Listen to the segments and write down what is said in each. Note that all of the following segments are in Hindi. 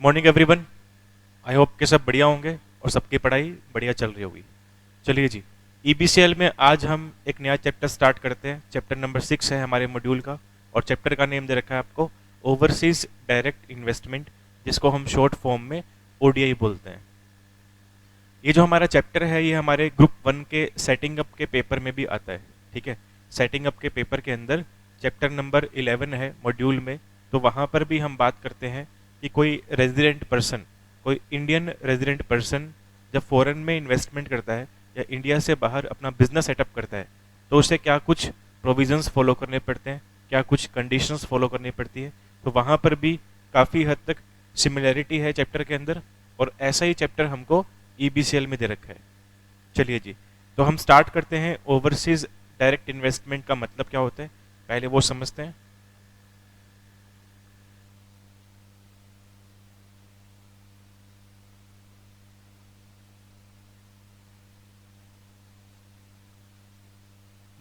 Morning everyone. आई होप के सब बढ़िया होंगे और सबकी पढ़ाई बढ़िया चल रही होगी। चलिए जी, ईबीसीएल में आज हम एक नया चैप्टर स्टार्ट करते हैं। चैप्टर नंबर 6 है हमारे मॉड्यूल का और चैप्टर का नेम दे रखा है आपको ओवरसीज डायरेक्ट इन्वेस्टमेंट, जिसको हम शॉर्ट फॉर्म में ओडीआई बोलते हैं। ये जो हमारा चैप्टर है ये हमारे ग्रुप 1 के सेटिंग अप के पेपर में भी आता है। ठीक है, सेटिंग अप के पेपर के अंदर चैप्टर नंबर 11 है मॉड्यूल में, तो वहाँ पर भी हम बात करते हैं कि कोई रेजिडेंट पर्सन, कोई इंडियन रेजिडेंट पर्सन जब फॉरेन में इन्वेस्टमेंट करता है या इंडिया से बाहर अपना बिजनेस सेटअप करता है तो उसे क्या कुछ प्रोविजंस फॉलो करने पड़ते हैं, क्या कुछ कंडीशंस फॉलो करनी पड़ती है। तो वहाँ पर भी काफ़ी हद तक सिमिलैरिटी है चैप्टर के अंदर, और ऐसा ही चैप्टर हमको ईबीसीएल में दे रखा है। चलिए जी, तो हम स्टार्ट करते हैं। ओवरसीज डायरेक्ट इन्वेस्टमेंट का मतलब क्या होता है पहले वो समझते हैं।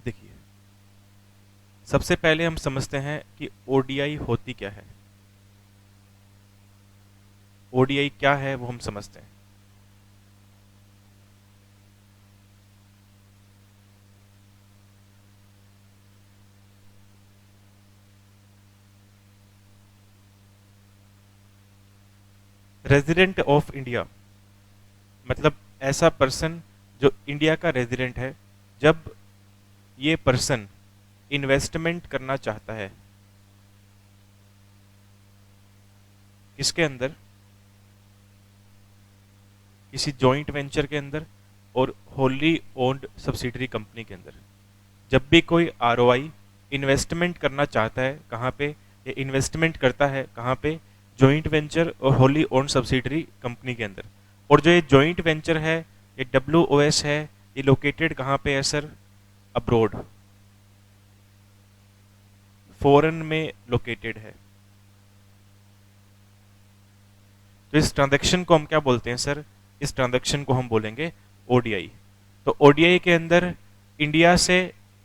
देखिए, सबसे पहले हम समझते हैं कि ओडीआई होती क्या है। ओडीआई क्या है वो हम समझते हैं। रेजिडेंट ऑफ इंडिया मतलब ऐसा पर्सन जो इंडिया का रेजिडेंट है, जब ये पर्सन इन्वेस्टमेंट करना चाहता है किसके अंदर, किसी जॉइंट वेंचर के अंदर और होली ओन्ड सब्सिडरी कंपनी के अंदर। जब भी कोई आरओआई इन्वेस्टमेंट करना चाहता है कहाँ पे, ये इन्वेस्टमेंट करता है कहाँ पे, जॉइंट वेंचर और होली ओन्ड सब्सिडरी कंपनी के अंदर। और जो ये जॉइंट वेंचर है, ये डब्ल्यूओएस है, ये लोकेटेड कहाँ पे है सर, अब्रोड, फॉरेन में लोकेटेड है। तो इस ट्रांजैक्शन को हम क्या बोलते हैं सर, इस ट्रांजैक्शन को हम बोलेंगे ओडीआई। तो ओडीआई के अंदर इंडिया से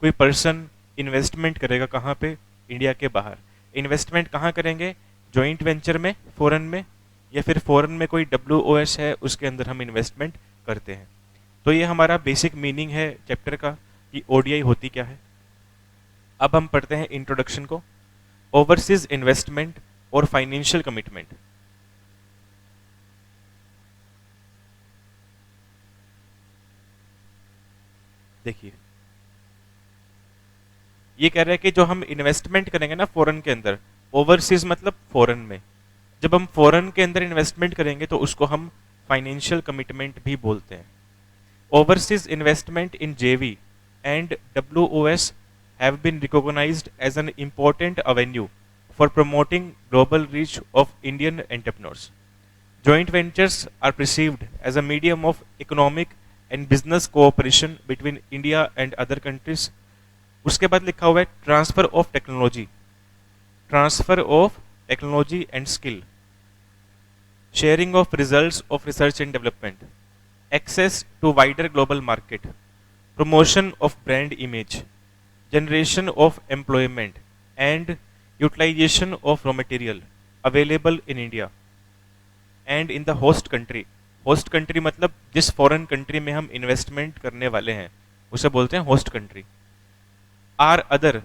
कोई पर्सन इन्वेस्टमेंट करेगा कहाँ पे, इंडिया के बाहर। इन्वेस्टमेंट कहाँ करेंगे, जॉइंट वेंचर में फॉरेन में, या फिर फॉरेन में कोई डब्ल्यूओएस है उसके अंदर हम इन्वेस्टमेंट करते हैं। तो ये हमारा बेसिक मीनिंग है चैप्टर का कि ओडीआई होती क्या है। अब हम पढ़ते हैं इंट्रोडक्शन को। ओवरसीज इन्वेस्टमेंट और फाइनेंशियल कमिटमेंट। देखिए, ये कह रहे हैं कि जो हम इन्वेस्टमेंट करेंगे ना फॉरेन के अंदर, ओवरसीज मतलब फॉरेन में, जब हम फॉरेन के अंदर इन्वेस्टमेंट करेंगे तो उसको हम फाइनेंशियल कमिटमेंट भी बोलते हैं। ओवरसीज इन्वेस्टमेंट इन जेवी and डब्ल्यूओएस have been recognized as an important avenue for promoting global reach of Indian entrepreneurs. Joint ventures are perceived as a medium of economic and business cooperation between India and other countries. उसके बाद लिखा हुआ है transfer of technology, transfer of technology and skill, sharing of results of research and development, access to wider global market, promotion of brand image, generation of employment and utilization of raw material available in India and in the host country. host country मतलब जिस फॉरेन कंट्री में हम इन्वेस्टमेंट करने वाले हैं उसे बोलते हैं host country. Are other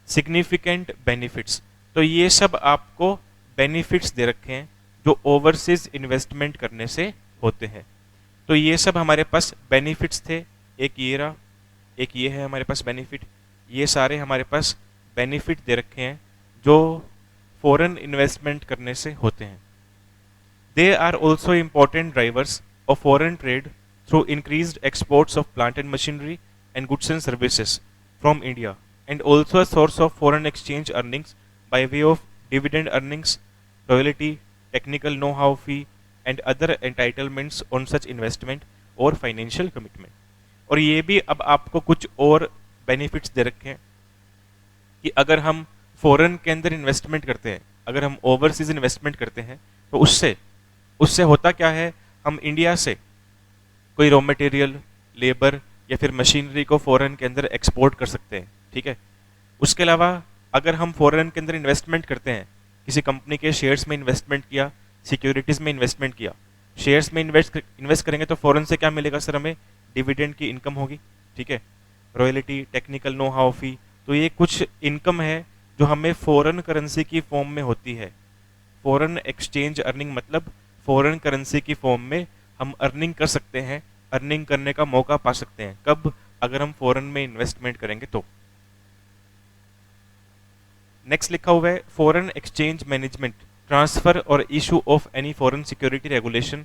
significant benefits, तो ये सब आपको बेनिफिट्स दे रखे हैं जो ओवरसीज इन्वेस्टमेंट करने से होते हैं। तो ये सब हमारे पास बेनिफिट्स थे, एक ये रहा, एक ये है हमारे पास बेनिफिट। ये सारे हमारे पास बेनिफिट दे रखे हैं जो फॉरेन इन्वेस्टमेंट करने से होते हैं। They are also important drivers of foreign trade through increased exports of plant and machinery and goods and services from India and also a source of foreign exchange earnings by way of dividend earnings, royalty, technical know how fee and other entitlements on such investment और फाइनेंशियल कमिटमेंट। और ये भी अब आपको कुछ और बेनिफिट्स दे रखे हैं कि अगर हम फॉरेन के अंदर इन्वेस्टमेंट करते हैं, अगर हम ओवरसीज इन्वेस्टमेंट करते हैं तो उससे उससे होता क्या है, हम इंडिया से कोई रॉ मटेरियल, लेबर या फिर मशीनरी को फॉरेन के अंदर एक्सपोर्ट कर सकते हैं। ठीक है, उसके अलावा अगर हम फॉरेन के अंदर इन्वेस्टमेंट करते हैं किसी कंपनी के शेयर्स में इन्वेस्टमेंट किया, सिक्योरिटीज में इन्वेस्टमेंट किया। शेयर्स में इन्वेस्ट करेंगे तो फॉरेन से क्या मिलेगा सर, हमें डिविडेंड की इनकम होगी, ठीक है, रॉयल्टी, टेक्निकल नो हाउ फी। तो ये कुछ इनकम है जो हमें फॉरेन करेंसी की फॉर्म में होती है। फॉरेन एक्सचेंज अर्निंग मतलब फॉरेन करेंसी की फॉर्म में हम अर्निंग कर सकते हैं, अर्निंग करने का मौका पा सकते हैं। कब? अगर हम फॉरेन में इन्वेस्टमेंट करेंगे तो। नेक्स्ट लिखा हुआ है फॉरेन एक्सचेंज मैनेजमेंट, ट्रांसफर और issue of any foreign security regulation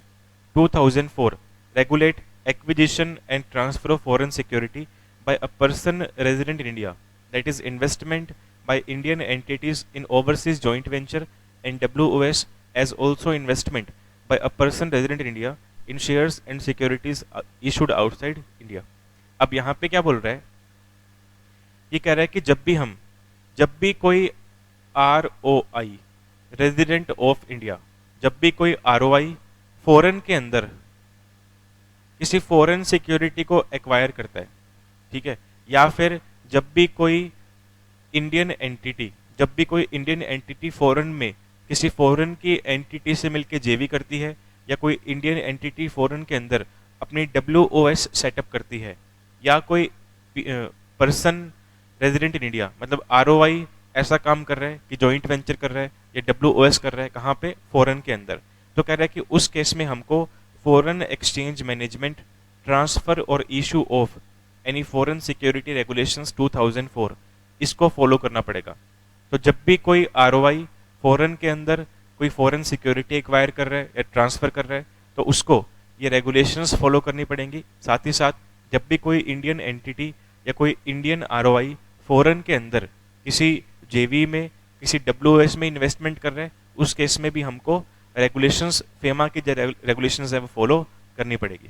2004 regulate acquisition and transfer of foreign security bye a person resident in India, that is investment by Indian entities in overseas joint venture and WOS as also investment by a person resident in India in shares and securities issued outside India। अब यहाँ पे क्या बोल रहा है, ये कह रहा है कि जब भी कोई ROI रेजिडेंट ऑफ इंडिया, जब भी कोई ROI फॉरेन के अंदर किसी फॉरेन सिक्योरिटी को एक्वायर करता है, ठीक है, या फिर जब भी कोई इंडियन एंटिटी फॉरेन में किसी फॉरेन की एंटिटी से मिलकर जेवी करती है, या कोई इंडियन एंटिटी फॉरेन के अंदर अपनी WOS सेटअप करती है, या कोई पर्सन रेजिडेंट इन इंडिया मतलब ROI ऐसा काम कर रहा है कि जॉइंट वेंचर कर रहा है या WOS कर रहा है, कहाँ पे? फॉरेन के अंदर। तो कह रहा है कि उस केस में हमको फॉरेन एक्सचेंज मैनेजमेंट, ट्रांसफर और issue of any foreign security regulations 2004 इसको फॉलो करना पड़ेगा। तो जब भी कोई ROI फॉरेन के अंदर कोई फॉरेन सिक्योरिटी एक्वायर कर रहा है या ट्रांसफर कर रहा है तो उसको ये रेगुलेशंस फॉलो करनी पड़ेंगी। साथ ही साथ जब भी कोई इंडियन एंटिटी या कोई इंडियन ROI फॉरेन के अंदर किसी जेवी में, किसी WOS में इन्वेस्टमेंट कर रहे हैं, उस केस में भी हमको रेगुलेशंस, फेमा की जो रेगुलेशंस है वो फॉलो करनी पड़ेगी।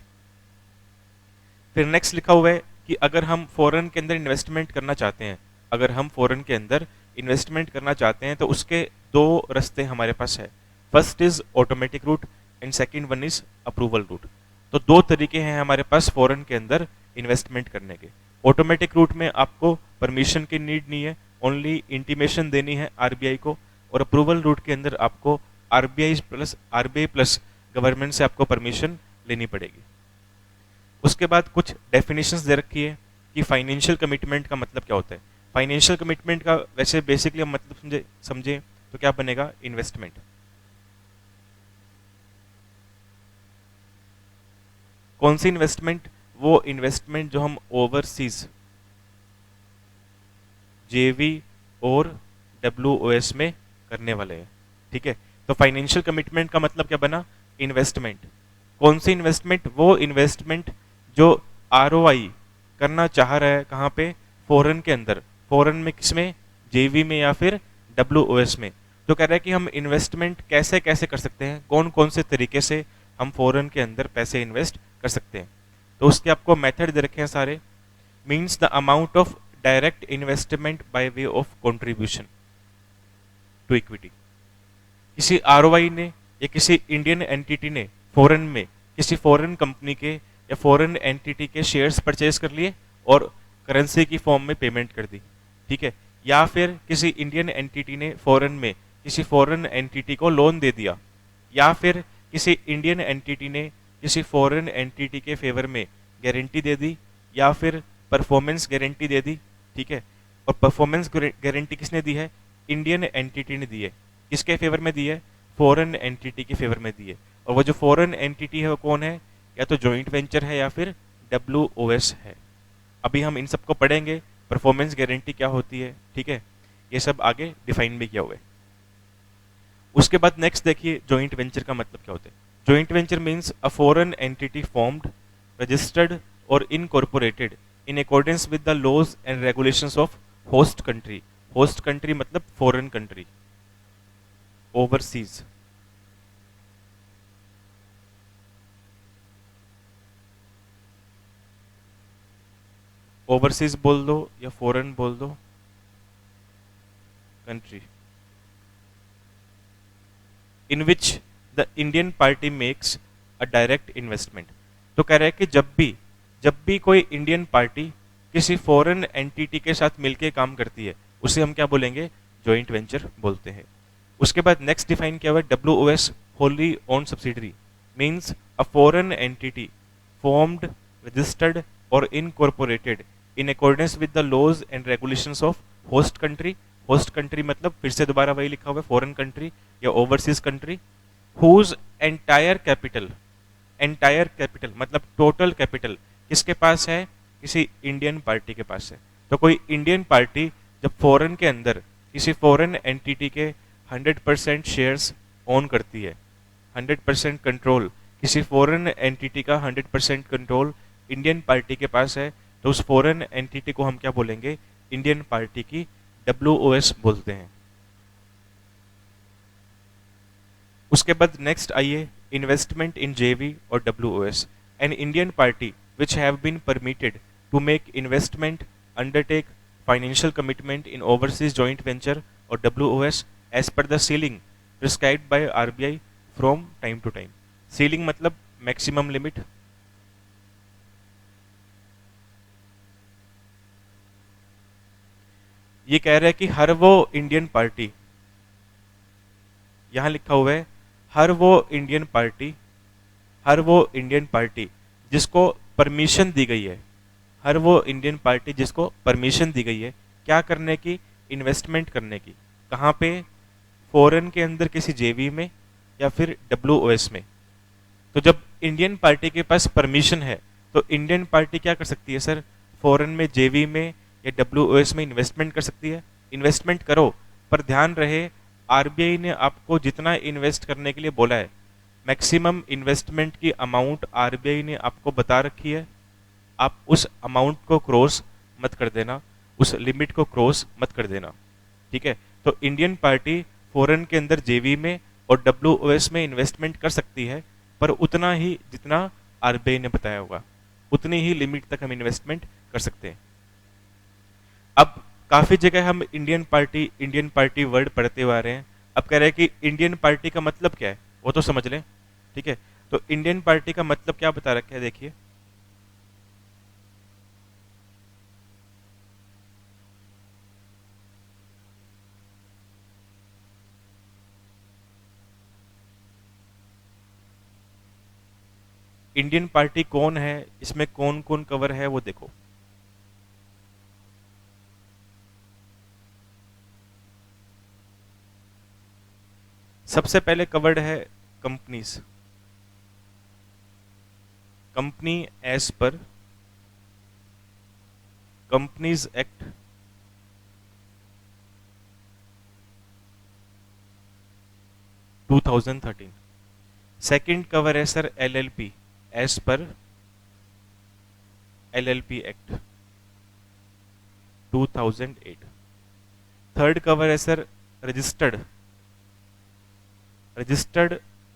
फिर नेक्स्ट लिखा हुआ है कि अगर हम फॉरेन के अंदर इन्वेस्टमेंट करना चाहते हैं, अगर हम फॉरेन के अंदर इन्वेस्टमेंट करना चाहते हैं तो उसके दो रास्ते हमारे पास है। First is automatic route and second one is approval route. तो दो तरीके हैं हमारे पास फॉरेन के अंदर इन्वेस्टमेंट करने के। ऑटोमेटिक रूट में आपको परमिशन की नीड नहीं है, ओनली इंटीमेशन देनी है RBI को, और अप्रूवल रूट के अंदर आपको RBI प्लस गवर्नमेंट से आपको परमिशन लेनी पड़ेगी। उसके बाद कुछ डेफिनेशंस दे रखी है कि फाइनेंशियल कमिटमेंट का मतलब क्या होता है। फाइनेंशियल कमिटमेंट का वैसे बेसिकली हम मतलब समझे तो क्या बनेगा, इन्वेस्टमेंट। कौन सी इन्वेस्टमेंट? वो इन्वेस्टमेंट जो हम ओवरसीज जेवी और WOS में करने वाले हैं, ठीक है। तो फाइनेंशियल कमिटमेंट का मतलब क्या बना, इन्वेस्टमेंट। कौन सी इन्वेस्टमेंट? वो इन्वेस्टमेंट जो ROI करना चाह रहा है, कहाँ पे? फॉरेन के अंदर। फॉरेन में किसमें? जेवी में या फिर WOS में। तो कह रहा है कि हम इन्वेस्टमेंट कैसे कैसे कर सकते हैं, कौन कौन से तरीके से हम फॉरेन के अंदर पैसे इन्वेस्ट कर सकते हैं। तो उसके आपको मेथड दे रखे हैं सारे। Means the amount of direct investment by way of contribution to equity. किसी ROI ने या किसी इंडियन एंटिटी ने फॉरेन में किसी फॉरेन कंपनी के या फॉरेन एंटिटी के शेयर्स परचेज कर लिए और करेंसी की फॉर्म में पेमेंट कर दी, ठीक है। या फिर किसी इंडियन एंटिटी ने फॉरेन में किसी फॉरेन एंटिटी को लोन दे दिया, या फिर किसी इंडियन एंटिटी ने किसी फॉरेन एंटिटी के फेवर में गारंटी दे दी, या फिर परफॉर्मेंस गारंटी दे दी, ठीक है। और परफॉर्मेंस गारंटी किसने दी है? इंडियन एंटिटी ने दी है। किसके फेवर में दी है? फॉरेन एंटिटी के फेवर में दी है। और वो जो फॉरेन एंटिटी है वो कौन है? या तो जॉइंट वेंचर है या फिर WOS है। अभी हम इन सबको पढ़ेंगे, परफॉर्मेंस गारंटी क्या होती है, ठीक है, ये सब आगे डिफाइन भी किया हुआ है। उसके बाद नेक्स्ट देखिए जॉइंट वेंचर का मतलब क्या होता है। Joint venture means a foreign entity formed, registered or incorporated in accordance with the laws and regulations of host country. Host country मतलब फॉरेन कंट्री, ओवरसीज। ओवरसीज बोल दो या फॉरेन बोल दो, country in which the Indian party makes a direct investment. तो कह रहे हैं कि जब भी कोई इंडियन पार्टी किसी फॉरेन एंटिटी के साथ मिलकर काम करती है उसे हम क्या बोलेंगे? जॉइंट वेंचर बोलते हैं। उसके बाद नेक्स्ट डिफाइन किया हुआ है WOS, wholly own subsidiary, means a foreign entity formed, registered or incorporated in accordance with the laws and regulations of host country. Host country मतलब फिर से दोबारा वही लिखा हुआ है, फॉरेन कंट्री या overseas country, whose entire capital, entire capital मतलब टोटल कैपिटल किसके पास है, किसी इंडियन पार्टी के पास है। तो कोई इंडियन पार्टी जब फॉरेन के अंदर किसी फॉरेन एंटिटी के 100% शेयर्स ओन करती है, 100% कंट्रोल, किसी फॉरेन एंटिटी का 100% कंट्रोल इंडियन पार्टी के पास है, तो उस फॉरेन एंटिटी को हम क्या बोलेंगे, इंडियन पार्टी की WOS बोलते हैं। उसके बाद नेक्स्ट आइए, इन्वेस्टमेंट इन JV और WOS। An Indian party which have been permitted to make investment, undertake financial commitment in overseas joint venture और WOS as per the ceiling prescribed by RBI from time to time. Ceiling मतलब मैक्सिमम लिमिट। ये कह रहा है कि हर वो इंडियन पार्टी, यहां लिखा हुआ है हर वो इंडियन पार्टी, हर वो इंडियन पार्टी जिसको परमिशन दी गई है, हर वो इंडियन पार्टी जिसको परमिशन दी गई है क्या करने की, इन्वेस्टमेंट करने की। कहाँ पे, फॉरेन के अंदर किसी JV में या फिर WOS में। तो जब इंडियन पार्टी के पास परमिशन है तो इंडियन पार्टी क्या कर सकती है सर, फॉरेन में JV में या WOS में इन्वेस्टमेंट कर सकती है। इन्वेस्टमेंट करो, पर ध्यान रहे RBI ने आपको जितना इन्वेस्ट करने के लिए बोला है, मैक्सिमम इन्वेस्टमेंट की अमाउंट RBI ने आपको बता रखी है, आप उस अमाउंट को क्रॉस मत कर देना, उस लिमिट को क्रॉस मत कर देना, ठीक है। तो इंडियन पार्टी फॉरेन के अंदर JV में और WOS में इन्वेस्टमेंट कर सकती है, पर उतना ही जितना RBI ने बताया होगा, उतनी ही लिमिट तक हम इन्वेस्टमेंट कर सकते हैं। अब काफी जगह हम इंडियन पार्टी वर्ड पढ़ते हुए आ रहे हैं। अब कह रहे हैं कि इंडियन पार्टी का मतलब क्या है, वो तो समझ लें, ठीक है। तो इंडियन पार्टी का मतलब क्या बता रखा है, देखिए, इंडियन पार्टी कौन है, इसमें कौन कौन कवर है वो देखो। सबसे पहले कवर्ड है कंपनीज, कंपनी एज पर कंपनीज एक्ट 2013। सेकंड कवर है सर LLP एज पर LLP एक्ट 2008। थर्ड कवर है sir registered, registered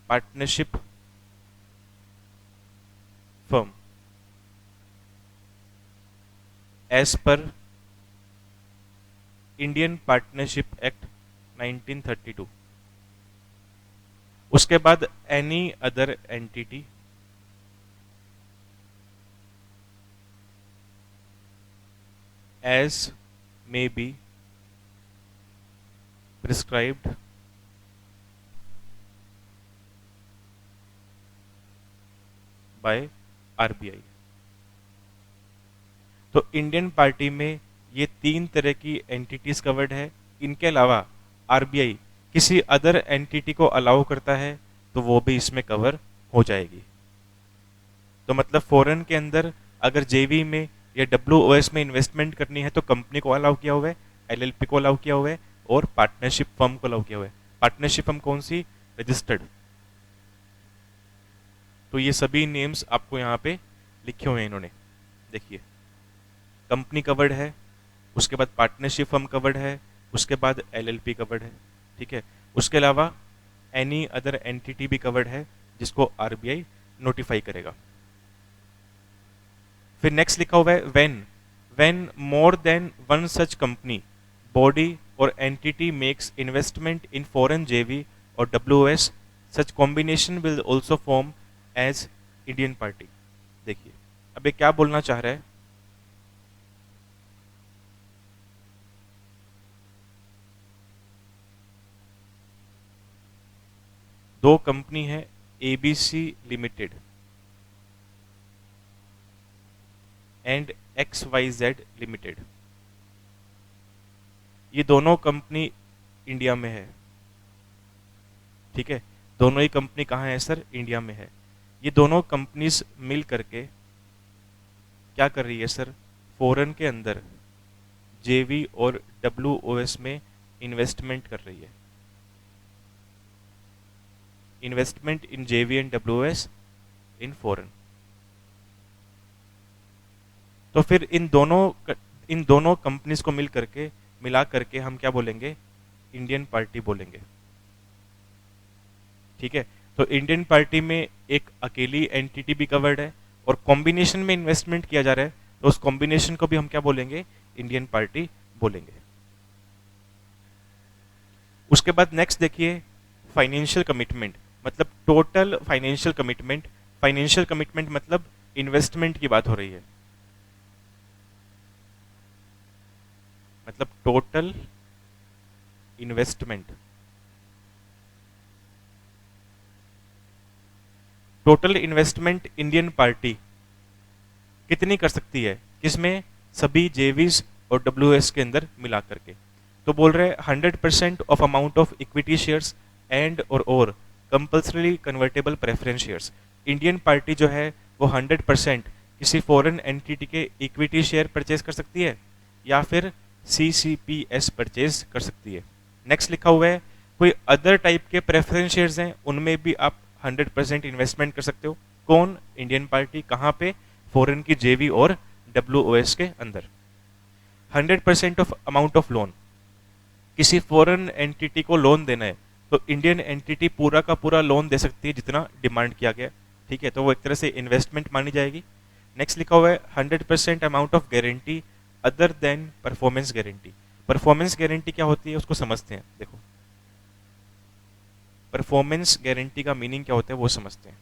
partnership firm as पर इंडियन पार्टनरशिप एक्ट 1932। उसके बाद any other entity as may be prescribed by RBI। तो इंडियन पार्टी में ये तीन तरह की एंटिटीज कवर्ड है। इनके अलावा RBI किसी अदर एंटिटी को अलाउ करता है तो वो भी इसमें कवर हो जाएगी। तो मतलब फॉरेन के अंदर अगर JV में या WOS में इन्वेस्टमेंट करनी है तो कंपनी को अलाउ किया हुआ है, LLP को अलाउ किया हुआ है और पार्टनरशिप फर्म को अलाउ किया हुआ है। पार्टनरशिप फर्म कौन सी, रजिस्टर्ड। तो ये सभी नेम्स आपको यहाँ पे लिखे हुए हैं इन्होंने, देखिए, कंपनी कवर्ड है, उसके बाद पार्टनरशिप फर्म कवर्ड है, उसके बाद LLP कवर्ड है, ठीक है। उसके अलावा एनी अदर एंटिटी भी कवर्ड है जिसको RBI नोटिफाई करेगा। फिर नेक्स्ट लिखा हुआ है when more than one such company, body or entity makes investment in foreign JV और WOS, such combination will also form as Indian party. देखिए अब ये क्या बोलना चाह रहा है, दो कंपनी है ABC limited and XYZ limited. ये दोनों कंपनी इंडिया में है, ठीक है। दोनों ही कंपनी कहाँ है सर? इंडिया में है। ये दोनों कंपनीज मिल करके क्या कर रही है सर? फॉरेन के अंदर जेवी और WOS में इन्वेस्टमेंट कर रही है। इन्वेस्टमेंट इन जेवी एंड WOS इन फॉरेन। तो फिर इन दोनों कंपनीज को मिला करके हम क्या बोलेंगे? इंडियन पार्टी बोलेंगे, ठीक है। तो इंडियन पार्टी में एक अकेली एंटिटी भी कवर्ड है और कॉम्बिनेशन में इन्वेस्टमेंट किया जा रहा है, तो उस कॉम्बिनेशन को भी हम क्या बोलेंगे? इंडियन पार्टी बोलेंगे। उसके बाद नेक्स्ट देखिए फाइनेंशियल कमिटमेंट, मतलब total financial commitment. Financial commitment मतलब इन्वेस्टमेंट की बात हो रही है, मतलब total investment. Total investment Indian party कितनी कर सकती है? किसमें? सभी जेवीज और WOS के अंदर मिला करके। तो बोल रहे हैं 100% of amount of equity shares and or compulsory convertible preference shares. Indian party जो है वो 100% किसी फॉरेन एंटिटी के इक्विटी शेयर परचेज कर सकती है या फिर CCPS परचेज कर सकती है। नेक्स्ट लिखा हुआ है कोई अदर टाइप के प्रेफरेंस शेयर्स हैं, उनमें भी आप 100% इन्वेस्टमेंट कर सकते हो। कौन? Indian party. कहाँ पे? फॉरेन की जेवी और WOS के अंदर। 100% ऑफ अमाउंट ऑफ लोन, किसी फॉरेन एंटिटी को लोन देना है तो इंडियन एंटिटी पूरा का पूरा लोन दे सकती है जितना डिमांड किया गया, ठीक है। तो वो एक तरह से इन्वेस्टमेंट मानी जाएगी। नेक्स्ट लिखा हुआ है 100% amount of guarantee other than performance guarantee. Performance guarantee क्या होती है उसको समझते हैं। देखो परफॉर्मेंस गारंटी का मीनिंग क्या होता है वो समझते हैं।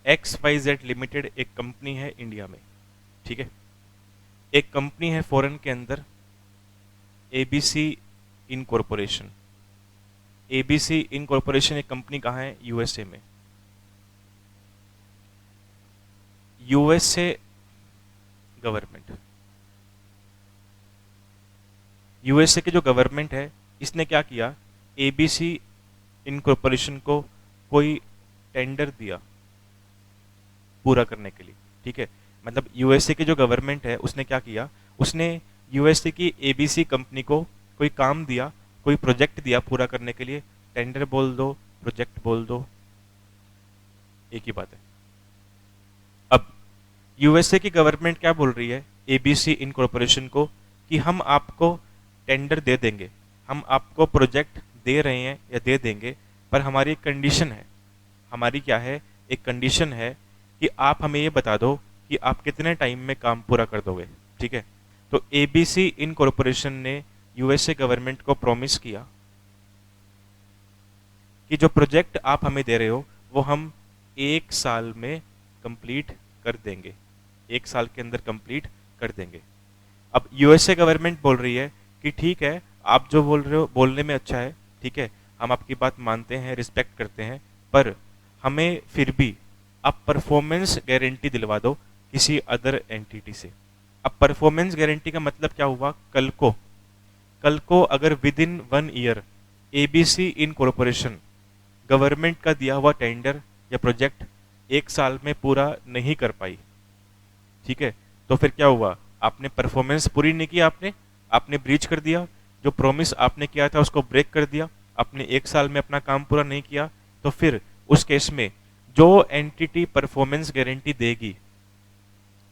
XYZ लिमिटेड एक कंपनी है इंडिया में, ठीक है। एक कंपनी है फॉरेन के अंदर ABC इनकॉर्पोरेशन। ABC इनकॉर्पोरेशन एक कंपनी कहाँ है? USA में। USA गवर्नमेंट, USA की जो गवर्नमेंट है इसने क्या किया? ABC इनकॉर्पोरेशन को कोई टेंडर दिया पूरा करने के लिए, ठीक है। मतलब USA की जो गवर्नमेंट है उसने क्या किया? उसने USA की ABC कंपनी को कोई काम दिया, कोई प्रोजेक्ट दिया पूरा करने के लिए। टेंडर बोल दो, प्रोजेक्ट बोल दो, एक ही बात है। अब USA की गवर्नमेंट क्या बोल रही है ABC इनकॉर्पोरेशन को कि हम आपको टेंडर दे देंगे, हम आपको प्रोजेक्ट दे रहे हैं या दे देंगे, पर हमारी एक कंडीशन है। हमारी क्या है? एक कंडीशन है कि आप हमें ये बता दो कि आप कितने टाइम में काम पूरा कर दोगे, ठीक है। तो ABC इनकॉर्पोरेशन ने USA गवर्नमेंट को प्रॉमिस किया कि जो प्रोजेक्ट आप हमें दे रहे हो वो हम 1 साल में कंप्लीट कर देंगे, 1 साल के अंदर कंप्लीट कर देंगे। अब USA गवर्नमेंट बोल रही है कि ठीक है, आप जो बोल रहे हो बोलने में अच्छा है, ठीक है, हम आपकी बात मानते हैं, रिस्पेक्ट करते हैं, पर हमें फिर भी आप परफॉर्मेंस गारंटी दिलवा दो किसी अदर एंटिटी से। अब परफॉर्मेंस गारंटी का मतलब क्या हुआ? कल को अगर with in 1 year ABC incorporation government का दिया हुआ टेंडर या प्रोजेक्ट 1 साल में पूरा नहीं कर पाई, ठीक है, तो फिर क्या हुआ? आपने परफॉर्मेंस पूरी नहीं की, आपने ब्रीच कर दिया, जो प्रॉमिस आपने किया था उसको ब्रेक कर दिया, आपने 1 साल में अपना काम पूरा नहीं किया। तो फिर उस केस में जो एंटिटी परफॉर्मेंस गारंटी देगी,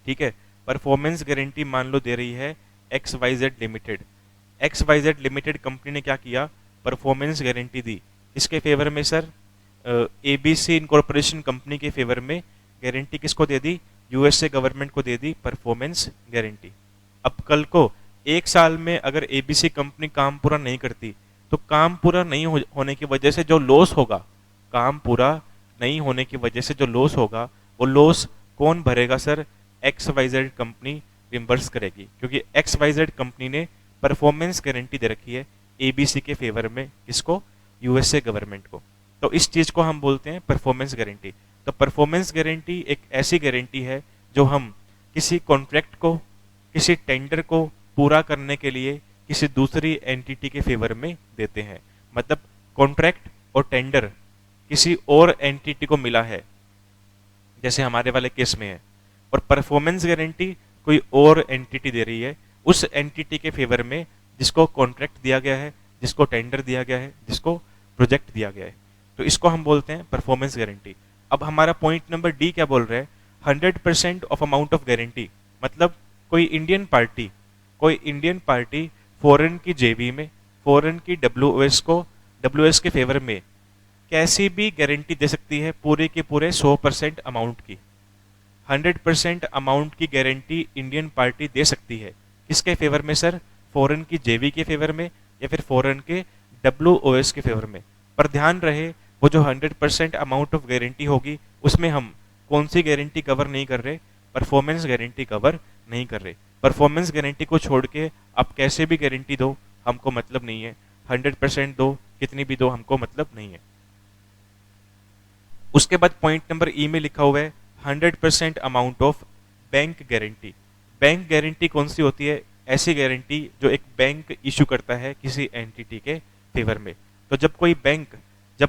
ठीक है, परफॉर्मेंस गारंटी मान लो दे रही है XYZ limited. XYZ limited company ने क्या किया? परफॉर्मेंस गारंटी दी। इसके फेवर में सर ABC इनकॉर्पोरेशन कंपनी के फेवर में गारंटी किसको दे दी? यूएसए गवर्नमेंट को दे दी परफॉर्मेंस गारंटी। अब कल को एक साल में अगर एबीसी कंपनी काम पूरा नहीं करती, तो काम पूरा नहीं होने की वजह से जो लॉस होगा, काम पूरा नहीं होने की वजह से जो लॉस होगा, वो लॉस कौन भरेगा sir? X Y Z company reimburse करेगी, क्योंकि एक्स वाई जेड कंपनी ने परफॉर्मेंस गारंटी दे रखी है एबीसी के फेवर में। किसको? यूएसए गवर्नमेंट को। तो इस चीज को हम बोलते हैं परफॉर्मेंस गारंटी। तो परफॉर्मेंस गारंटी एक ऐसी गारंटी है जो हम किसी कॉन्ट्रैक्ट को, किसी टेंडर को पूरा करने के लिए किसी दूसरी एंटिटी के फेवर में देते हैं। मतलब कॉन्ट्रैक्ट और टेंडर किसी और एंटिटी को मिला है, जैसे हमारे वाले केस में है, और परफॉर्मेंस गारंटी कोई और एंटिटी दे रही है उस एंटिटी के फेवर में जिसको कॉन्ट्रैक्ट दिया गया है, जिसको टेंडर दिया गया है, जिसको प्रोजेक्ट दिया गया है। तो इसको हम बोलते हैं परफॉर्मेंस गारंटी। अब हमारा पॉइंट नंबर डी क्या बोल रहा है? 100% ऑफ अमाउंट ऑफ गारंटी। मतलब कोई इंडियन पार्टी फॉरेन की जेबी में, फॉरेन की डब्ल्यूएस के फेवर में कैसी भी गारंटी दे सकती है पूरे के पूरे 100% अमाउंट की। 100% अमाउंट की गारंटी इंडियन पार्टी दे सकती है। किसके फेवर में सर? फॉरेन की जेवी के फेवर में या फिर फॉरेन के डब्ल्यूओएस के फेवर में। पर ध्यान रहे, वो जो 100% अमाउंट ऑफ गारंटी होगी उसमें हम कौन सी गारंटी कवर नहीं कर रहे? परफॉर्मेंस गारंटी कवर नहीं कर रहे। परफॉर्मेंस गारंटी को छोड़ के आप कैसे भी गारंटी दो, हमको मतलब नहीं है। 100% दो, कितनी भी दो, हमको मतलब नहीं है। उसके बाद पॉइंट नंबर ई में लिखा हुआ है 100% amount of bank guarantee. Bank guarantee कौन सी होती है? ऐसी गारंटी जो एक बैंक इशू करता है किसी एंटिटी के फेवर में। तो जब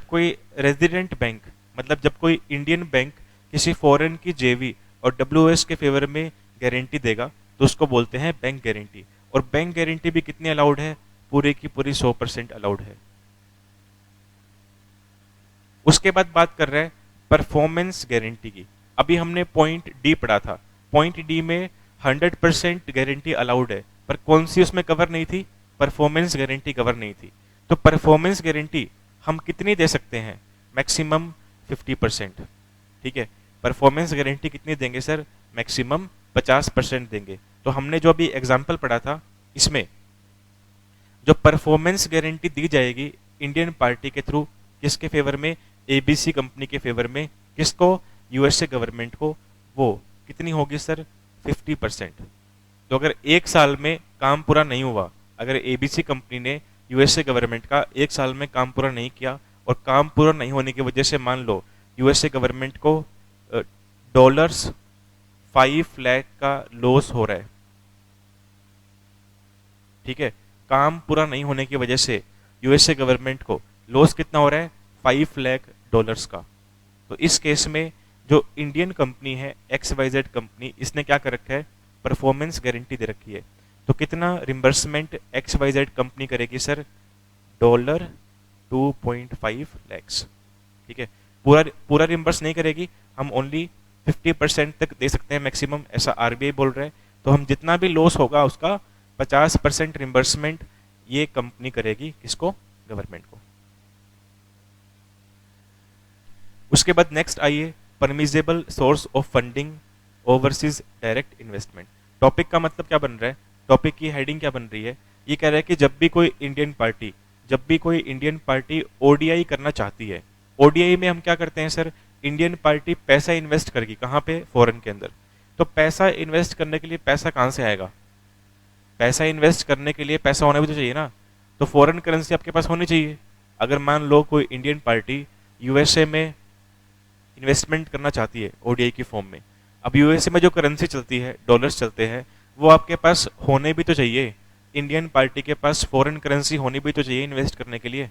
कोई रेजिडेंट बैंक, मतलब जब कोई इंडियन बैंक किसी फॉरेन की जेवी और डब्ल्यूएस के फेवर में गारंटी देगा, तो उसको बोलते हैं बैंक गारंटी। और बैंक गारंटी भी कितनी अलाउड है? पूरे की पूरी 100% अलाउड है। उसके बाद बात कर रहे हैं परफॉर्मेंस गारंटी की। अभी हमने पॉइंट डी पढ़ा था। पॉइंट डी में 100% गारंटी अलाउड है, पर कौन सी उसमें कवर नहीं थी? परफॉर्मेंस गारंटी कवर नहीं थी। तो परफॉर्मेंस गारंटी हम कितनी दे सकते हैं? मैक्सिमम 50%। ठीक है, परफॉर्मेंस गारंटी कितनी देंगे सर? मैक्सिमम 50% देंगे। तो हमने जो अभी एग्जाम्पल पढ़ा था, इसमें जो परफॉर्मेंस गारंटी दी जाएगी इंडियन पार्टी के थ्रू, किसके फेवर में? एबीसी कंपनी के फेवर में। किसको? यूएसए गवर्नमेंट को। वो कितनी होगी सर? 50%। तो अगर एक साल में काम पूरा नहीं हुआ, अगर एबीसी कंपनी ने यूएसए गवर्नमेंट का एक साल में काम पूरा नहीं किया, और काम पूरा नहीं होने की वजह से मान लो यूएसए गवर्नमेंट को डॉलर्स 5 लाख का लॉस हो रहा है। ठीक है, काम पूरा नहीं होने की वजह से यूएसए गवर्नमेंट को लॉस कितना हो रहा है? 5 लाख डॉलर्स का। तो इस केस में जो इंडियन कंपनी है XYZ कंपनी, इसने क्या कर रखा है? परफॉर्मेंस गारंटी दे रखी है। तो कितना रिम्बर्समेंट XYZ कंपनी करेगी सर? $2.5 lakhs। ठीक है, पूरा रिम्बर्स नहीं करेगी, हम ओनली 50% तक दे सकते हैं मैक्सिमम, ऐसा आरबीआई बोल रहा है। तो हम जितना भी लॉस होगा उसका 50% रिम्बर्समेंट ये कंपनी करेगी। किसको? गवर्नमेंट को। उसके बाद नेक्स्ट आइए, permissible source of funding overseas direct investment. Topic का मतलब क्या बन रहा है? टॉपिक की हेडिंग क्या बन रही है? ये कह रहा है कि जब भी कोई इंडियन पार्टी ओडीआई करना चाहती है, ओडीआई में हम क्या करते हैं सर? इंडियन पार्टी पैसा इन्वेस्ट करेगी। कहाँ पे? फॉरेन के अंदर। तो पैसा इन्वेस्ट करने के लिए पैसा कहाँ से आएगा? पैसा इन्वेस्ट करने के लिए पैसा होना भी तो चाहिए ना। तो फॉरेन करेंसी आपके पास होनी चाहिए। अगर मान लो कोई इंडियन पार्टी यूएसए में इन्वेस्टमेंट करना चाहती है ओडीआई की फॉर्म में, अब यूएसए में जो करेंसी चलती है, डॉलर्स चलते हैं, वो आपके पास होने भी तो चाहिए। इंडियन पार्टी के पास फॉरेन करेंसी होनी भी तो चाहिए इन्वेस्ट करने के लिए।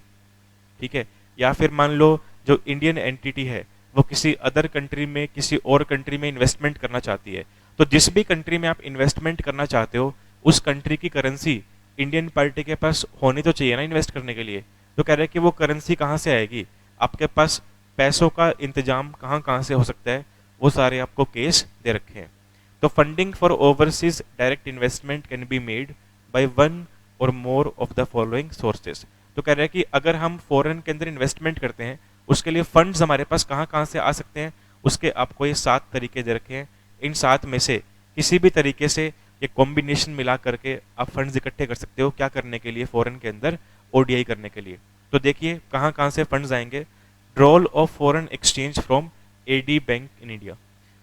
ठीक है, या फिर मान लो जो इंडियन एंटिटी है वो किसी अदर कंट्री में, किसी और कंट्री में इन्वेस्टमेंट करना चाहती है, तो जिस भी कंट्री में आप इन्वेस्टमेंट करना चाहते हो उस कंट्री की करेंसी इंडियन पार्टी के पास होनी तो चाहिए ना इन्वेस्ट करने के लिए। तो कह रहे हैं कि वो करेंसी कहाँ से आएगी? आपके पास पैसों का इंतजाम कहाँ कहाँ से हो सकता है, वो सारे आपको केस दे रखे हैं। तो funding for overseas direct investment can be made by one or more of the following sources. तो कह रहे हैं कि अगर हम फॉरेन के अंदर इन्वेस्टमेंट करते हैं, उसके लिए फंड्स हमारे पास कहाँ कहाँ से आ सकते हैं, उसके आपको ये 7 तरीके दे रखे हैं। इन 7 में से किसी भी तरीके से ये कॉम्बिनेशन मिला करके आप फंड्स इकट्ठे कर सकते हो। क्या करने के लिए? फॉरेन के अंदर ओडीआई करने के लिए। तो देखिए कहाँ कहाँ से फंड्स आएंगे। Drawal of foreign exchange from AD bank in India.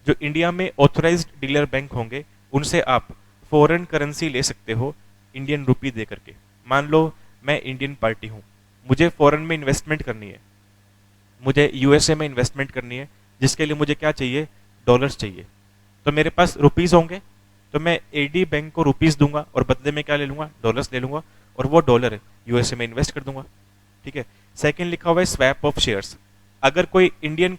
जो इंडिया में ऑथराइज्ड डीलर बैंक होंगे उनसे आप फॉरेन करेंसी ले सकते हो इंडियन रुपी दे करके। मान लो मैं इंडियन पार्टी हूँ, मुझे फॉरेन में इन्वेस्टमेंट करनी है, मुझे यूएसए में इन्वेस्टमेंट करनी है, जिसके लिए मुझे क्या चाहिए? डॉलर्स चाहिए। तो मेरे पास रुपीस होंगे, तो मैं एडी बैंक को रुपीस दूंगा और बदले में क्या ले लूंगा? डॉलर्स ले लूंगा और वो डॉलर यूएसए में इन्वेस्ट कर दूंगा। ठीक है। सेकंड लिखा हुआ है स्वैप ऑफ शेयर्स। अगर कोई इंडियन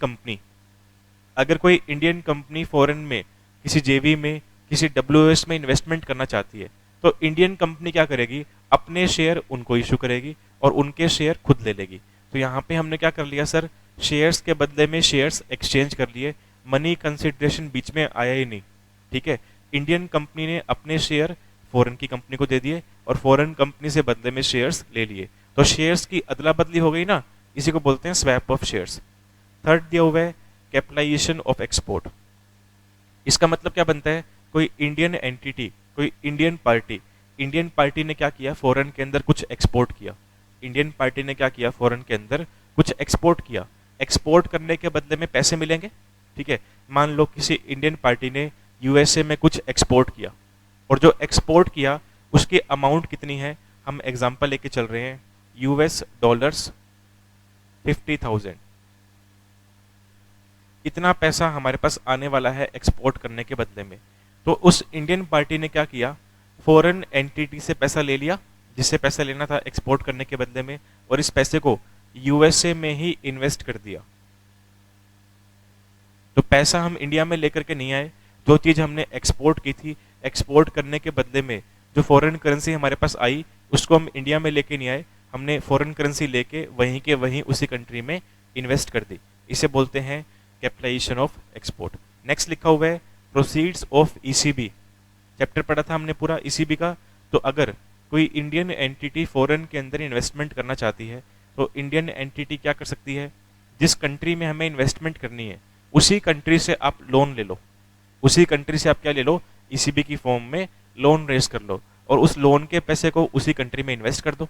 कंपनी फॉरेन में किसी जेवी में किसी डब्ल्यूएस में इन्वेस्टमेंट करना चाहती है, तो इंडियन कंपनी क्या करेगी? अपने शेयर उनको इशू करेगी और उनके शेयर खुद ले लेगी। तो यहाँ पे हमने क्या कर लिया सर? शेयर्स के बदले में शेयर्स एक्सचेंज कर लिए, मनी कंसिडरेशन बीच में आया ही नहीं। ठीक है। इंडियन कंपनी ने अपने शेयर फॉरेन की कंपनी को दे दिए और फॉरेन कंपनी से बदले में शेयर्स ले लिए, तो शेयर्स की अदला बदली हो गई ना, इसी को बोलते हैं स्वैप ऑफ शेयर्स। थर्ड दिया हुआ है कैपिटलाइजेशन ऑफ एक्सपोर्ट। इसका मतलब क्या बनता है? कोई इंडियन एंटिटी, कोई इंडियन पार्टी ने क्या किया? फॉरेन के अंदर कुछ एक्सपोर्ट किया। इंडियन पार्टी ने क्या किया? फॉरेन के अंदर कुछ एक्सपोर्ट किया। एक्सपोर्ट करने के बदले में पैसे मिलेंगे। ठीक है। मान लो किसी इंडियन पार्टी ने यूएसए में कुछ एक्सपोर्ट किया और जो एक्सपोर्ट किया उसकी अमाउंट कितनी है? हम एग्जांपल लेके चल रहे हैं यूएस डॉलर्स 50,000। इतना पैसा हमारे पास आने वाला है एक्सपोर्ट करने के बदले में। तो उस इंडियन पार्टी ने क्या किया? फॉरेन एंटिटी से पैसा ले लिया, जिससे पैसा लेना था एक्सपोर्ट करने के बदले में, और इस पैसे को यूएसए में ही इन्वेस्ट कर दिया। तो पैसा हम इंडिया में लेकर के नहीं आए, जो चीज हमने एक्सपोर्ट की थी, एक्सपोर्ट करने के बदले में जो फॉरेन करेंसी हमारे पास आई उसको हम इंडिया में लेके नहीं आए, हमने फॉरेन करेंसी लेके वहीं के वहीं उसी कंट्री में इन्वेस्ट कर दी। इसे बोलते हैं कैपिटलाइजेशन ऑफ एक्सपोर्ट। नेक्स्ट लिखा हुआ है प्रोसीड्स ऑफ ईसीबी। चैप्टर पढ़ा था हमने पूरा ईसीबी का। तो अगर कोई इंडियन एंटिटी फॉरेन के अंदर इन्वेस्टमेंट करना चाहती है तो इंडियन एंटिटी क्या कर सकती है? जिस कंट्री में हमें इन्वेस्टमेंट करनी है उसी कंट्री से आप लोन ले लो, उसी कंट्री से आप क्या ले लो? ईसीबी की फॉर्म में लोन रेज कर लो और उस लोन के पैसे को उसी कंट्री में इन्वेस्ट कर दो,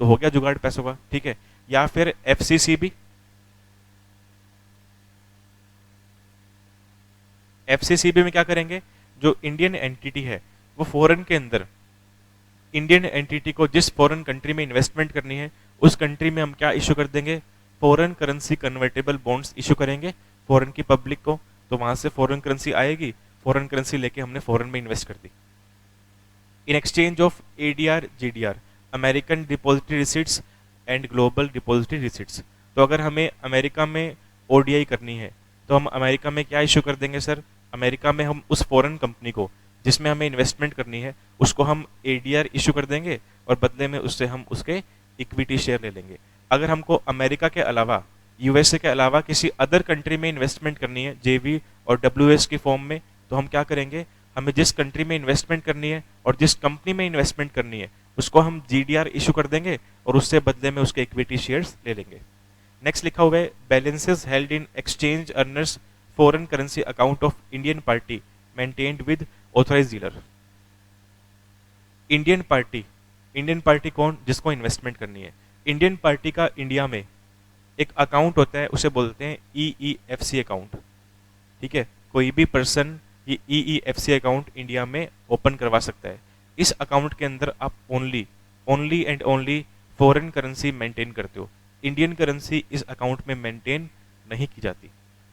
तो हो गया जुगाड़ पैसों का। ठीक है। या फिर एफसीसीबी। एफसीसीबी में क्या करेंगे? जो इंडियन एंटिटी है वो फॉरेन के अंदर इंडियन एंटिटी को जिस फॉरेन कंट्री में इन्वेस्टमेंट करनी है उस कंट्री में हम क्या इशू कर देंगे? Foreign currency convertible bonds issue करेंगे फॉरेन की पब्लिक को। तो वहां से फॉरेन करेंसी आएगी, फॉरेन करेंसी लेके हमने फॉरेन में इन्वेस्ट कर दी। In exchange of ADR GDR, American depository receipts and global depository receipts. तो अगर हमें अमेरिका में ओडीआई करनी है तो हम अमेरिका में क्या इशू कर देंगे सर? अमेरिका में हम उस फॉरेन कंपनी को जिसमें हमें इन्वेस्टमेंट करनी है उसको हम एडीआर इशू कर देंगे और बदले में उससे हम उसके इक्विटी शेयर ले लेंगे। अगर हमको अमेरिका के अलावा, यूएसए के अलावा किसी अदर कंट्री में इन्वेस्टमेंट करनी है जेवी और डब्ल्यूएस की फॉर्म में, तो हम क्या करेंगे? हमें जिस कंट्री में इन्वेस्टमेंट करनी है और जिस कंपनी में इन्वेस्टमेंट करनी है उसको हम जीडीआर इशू कर देंगे और उससे बदले में उसके इक्विटी शेयर्स ले लेंगे। नेक्स्ट लिखा हुआ है balances held in exchange earners foreign currency account of Indian party maintained with authorised dealer. Indian party कौन? जिसको इन्वेस्टमेंट करनी है। इंडियन पार्टी का इंडिया में एक अकाउंट होता है, उसे बोलते हैं ईईएफसी अकाउंट। ठीक है। कोई भी पर्सन ये ईईएफसी अकाउंट इंडिया में ओपन करवा सकता है। इस अकाउंट के अंदर आप only and only foreign currency maintain करते हो, इंडियन करेंसी इस अकाउंट में मेंटेन नहीं की जाती।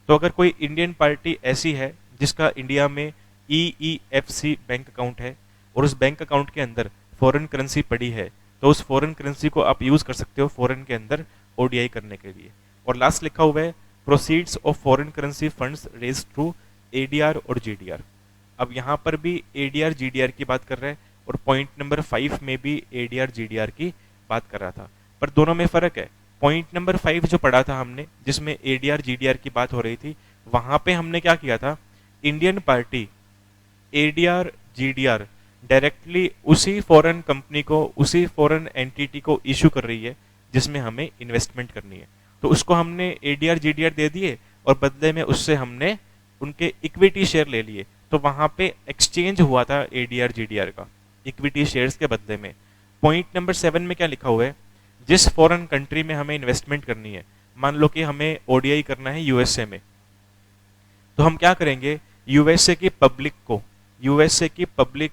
तो अगर कोई इंडियन पार्टी ऐसी है जिसका इंडिया में ईईएफसी बैंक अकाउंट है और उस बैंक अकाउंट के अंदर फॉरेन करेंसी पड़ी है, तो उस फॉरेन करेंसी को आप यूज कर सकते हो फॉरेन के अंदर ओडीआई करने के लिए। और लास्ट लिखा हुआ है proceeds of foreign currency funds raised through ADR और जीडीआर। अब यहाँ पर भी एडीआर जीडीआर की बात कर रहा है और पॉइंट नंबर 5 में भी एडीआर जीडीआर की बात कर रहा था, पर दोनों में फर्क है। पॉइंट नंबर 5 जो पढ़ा था हमने, जिसमें एडीआर जीडीआर की बात हो रही थी, वहां पे हमने क्या किया था? Indian party ADR GDR directly उसी फॉरेन कंपनी को, उसी फॉरेन एंटिटी को इशू कर रही है जिसमें हमें इन्वेस्टमेंट करनी है, तो उसको हमने एडीआर जीडीआर दे दिए और बदले में उससे हमने उनके इक्विटी शेयर ले लिए, तो वहां पे एक्सचेंज हुआ था एडीआर जीडीआर का इक्विटी शेयर्स के बदले में। पॉइंट नंबर 7 में क्या लिखा हुआ है, जिस फॉरेन कंट्री में हमें इन्वेस्टमेंट करनी है, मान लो कि हमें ओडीआई करना है यूएसए में, तो हम क्या करेंगे, यूएसए की पब्लिक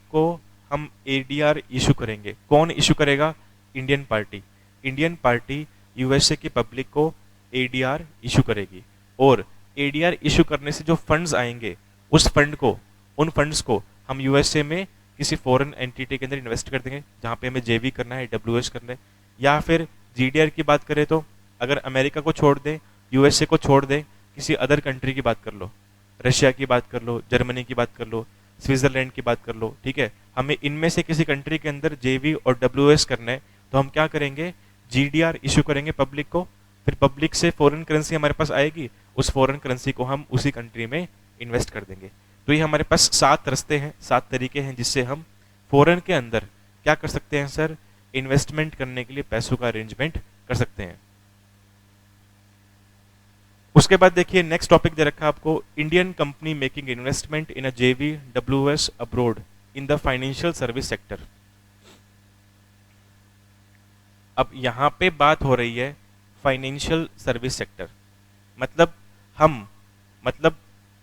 को हम एडीआर इशू करेंगे। कौन इशू करेगा, इंडियन पार्टी यूएसए की पब्लिक को एडीआर इशू करेगी, और एडीआर इशू करने से जो फंड्स आएंगे उन फंड्स को हम यूएसए में किसी फॉरेन एंटिटी के अंदर इन्वेस्ट कर देंगे, जहां पे हमें जेवी करना है, डब्ल्यूएस करना है। या फिर जीडीआर की बात करें तो अगर अमेरिका को छोड़ दें, यूएसए को छोड़ दें, किसी अदर कंट्री की बात कर लो, रशिया की बात कर लो, जर्मनी की बात कर लो, स्विट्जरलैंड की बात कर लो, ठीक है, हमें इनमें से किसी कंट्री के अंदर जेवी और डब्ल्यूएस करना है, तो हम क्या करेंगे, जीडीआर इशू करेंगे पब्लिक को। फिर पब्लिक से फॉरेन करेंसी हमारे पास आएगी, उस फॉरेन करेंसी को हम उसी कंट्री में इन्वेस्ट कर देंगे। तो ये हमारे पास 7 रास्ते हैं, 7 तरीके हैं जिससे हम फॉरेन के अंदर क्या कर सकते हैं सर, इन्वेस्टमेंट करने के लिए पैसों का अरेंजमेंट कर सकते हैं। उसके बाद देखिए नेक्स्ट टॉपिक दे रखा है आपको, Indian company making investment in a JV WS abroad in the financial service sector. अब यहां पे बात हो रही है फाइनेंशियल सर्विस सेक्टर, मतलब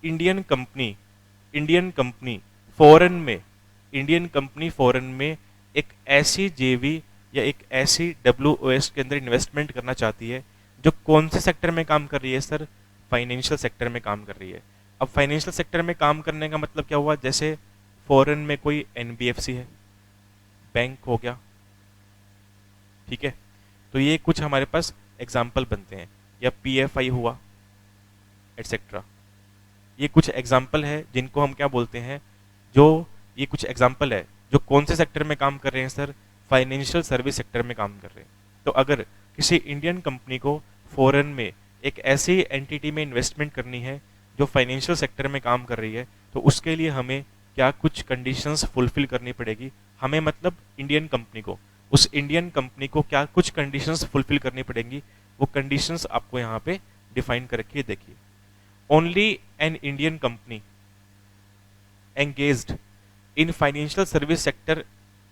इंडियन कंपनी फॉरेन में एक ऐसी जेवी या एक ऐसी डब्ल्यूओएस के अंदर इन्वेस्टमेंट करना चाहती है जो कौन से सेक्टर में काम कर रही है सर, फाइनेंशियल सेक्टर में काम कर रही है। अब फाइनेंशियल सेक्टर में काम करने का मतलब क्या हुआ, जैसे फॉरेन में कोई एनबीएफसी है, बैंक हो गया, ठीक है, तो ये कुछ हमारे पास एग्जाम्पल बनते हैं, या पीएफआई हुआ एटसेट्रा। ये कुछ एग्जाम्पल है जिनको हम क्या बोलते हैं, ये कुछ एग्जाम्पल है जो कौन से सेक्टर में काम कर रहे हैं सर, फाइनेंशियल सर्विस सेक्टर में काम कर रहे हैं। तो अगर किसी इंडियन कंपनी को फॉरेन में एक ऐसी एंटिटी में इन्वेस्टमेंट करनी है जो फाइनेंशियल सेक्टर में काम कर रही है, तो उसके लिए हमें क्या कुछ कंडीशंस फुलफिल करनी पड़ेगी, हमें मतलब उस इंडियन कंपनी को क्या कुछ कंडीशंस फुलफिल करनी पड़ेंगी, वो कंडीशंस आपको यहाँ पे डिफाइन कर रखी है, देखिए। Only an Indian company engaged in financial service sector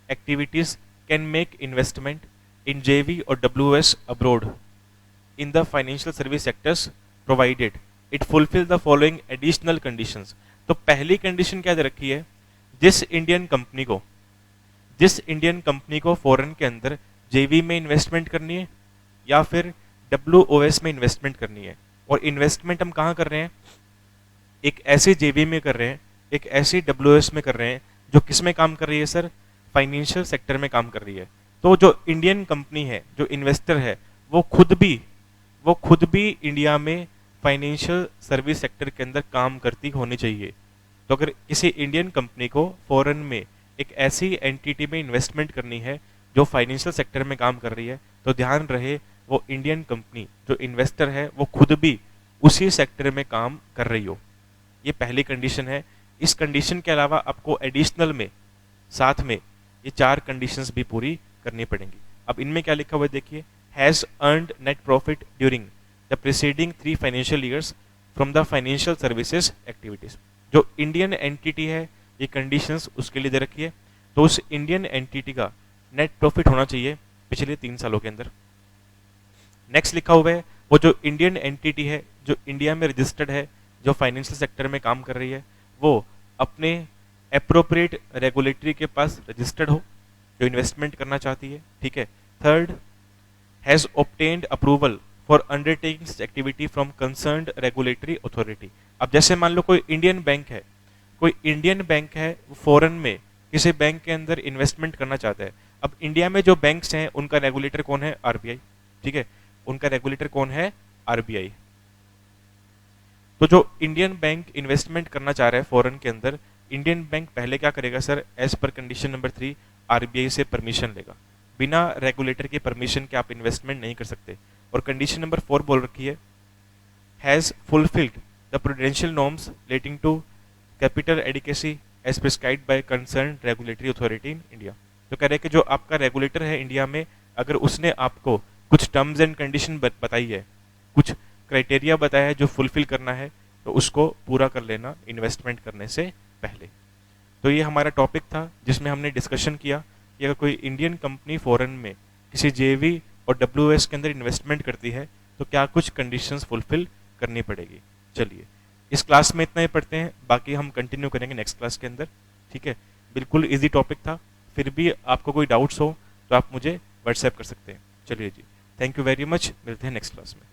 activities can make investment in JV or WS abroad in the financial service sectors provided it fulfill the following additional conditions। तो पहली कंडीशन क्या दे रखी है, जिस इंडियन कंपनी को फॉरेन के अंदर जेवी में इन्वेस्टमेंट करनी है या फिर WOS में इन्वेस्टमेंट करनी है, और इन्वेस्टमेंट हम कहाँ कर रहे हैं, एक ऐसी जेवी में कर रहे हैं, एक ऐसी WOS में कर रहे हैं जो किस में काम कर रही है सर, फाइनेंशियल सेक्टर में काम कर रही है। तो जो इंडियन कंपनी है, जो इन्वेस्टर है, वो खुद भी इंडिया में फाइनेंशियल सर्विस सेक्टर के अंदर काम करती होनी चाहिए। तो अगर किसी इंडियन कंपनी को फॉरेन में एक ऐसी एंटिटी में इन्वेस्टमेंट करनी है जो फाइनेंशियल सेक्टर में काम कर रही है, तो ध्यान रहे वो इंडियन कंपनी जो इन्वेस्टर है वो खुद भी उसी सेक्टर में काम कर रही हो। ये पहली कंडीशन है। इस कंडीशन के अलावा आपको एडिशनल में साथ में ये 4 कंडीशंस भी पूरी करनी पड़ेंगी। अब इनमें क्या लिखा हुआ है देखिए, has earned net profit during the preceding 3 financial years from the financial services activities. जो इंडियन एंटिटी है, ये कंडीशंस उसके लिए दे रखी है, तो उस इंडियन एंटिटी का नेट प्रॉफिट होना चाहिए पिछले 3 सालों के अंदर। नेक्स्ट लिखा हुआ है, वो जो इंडियन एंटिटी है जो इंडिया में रजिस्टर्ड है, जो फाइनेंशियल सेक्टर में काम कर रही है, वो अपने एप्रोप्रिएट रेगुलेटरी के पास रजिस्टर्ड हो जो इन्वेस्टमेंट करना चाहती है, ठीक है। Third, has obtained approval for undertaking activity from concerned regulatory authority. अब जैसे मान लो कोई इंडियन बैंक है फॉरेन में किसी बैंक के अंदर इन्वेस्टमेंट करना चाहता है। अब इंडिया में जो बैंक्स हैं उनका रेगुलेटर कौन है, आरबीआई, ठीक है, उनका रेगुलेटर कौन है, आरबीआई। तो जो इंडियन बैंक इन्वेस्टमेंट करना चाह रहा है फॉरेन के अंदर, इंडियन बैंक पहले क्या करेगा sir, as per condition number 3 RBI से परमिशन लेगा। बिना रेगुलेटर के परमिशन के आप इन्वेस्टमेंट नहीं कर सकते। और कंडीशन नंबर 4 बोल रखी है, has fulfilled the prudential norms relating to capital adequacy as prescribed by concern regulatory authority in India. तो कह रहे हैं कि जो आपका रेगुलेटर है इंडिया में, अगर उसने आपको कुछ टर्म्स एंड कंडीशन बताई है, कुछ क्राइटेरिया बताया है जो फुलफिल करना है, तो उसको पूरा कर लेना इन्वेस्टमेंट करने से पहले। तो ये हमारा टॉपिक था जिसमें हमने डिस्कशन किया कि अगर कोई इंडियन कंपनी फॉरेन में किसी जेवी और डब्ल्यूएस के अंदर इन्वेस्टमेंट करती है तो क्या कुछ कंडीशंस फुलफिल करनी पड़ेगी। चलिए इस क्लास में इतना ही पढ़ते हैं, बाकी हम कंटिन्यू करेंगे नेक्स्ट क्लास के अंदर। ठीक है, बिल्कुल इजी टॉपिक था, फिर भी आपको कोई डाउट्स हो तो आप मुझे व्हाट्सएप कर सकते हैं। चलिए जी, थैंक यू वेरी मच, मिलते हैं नेक्स्ट क्लास में।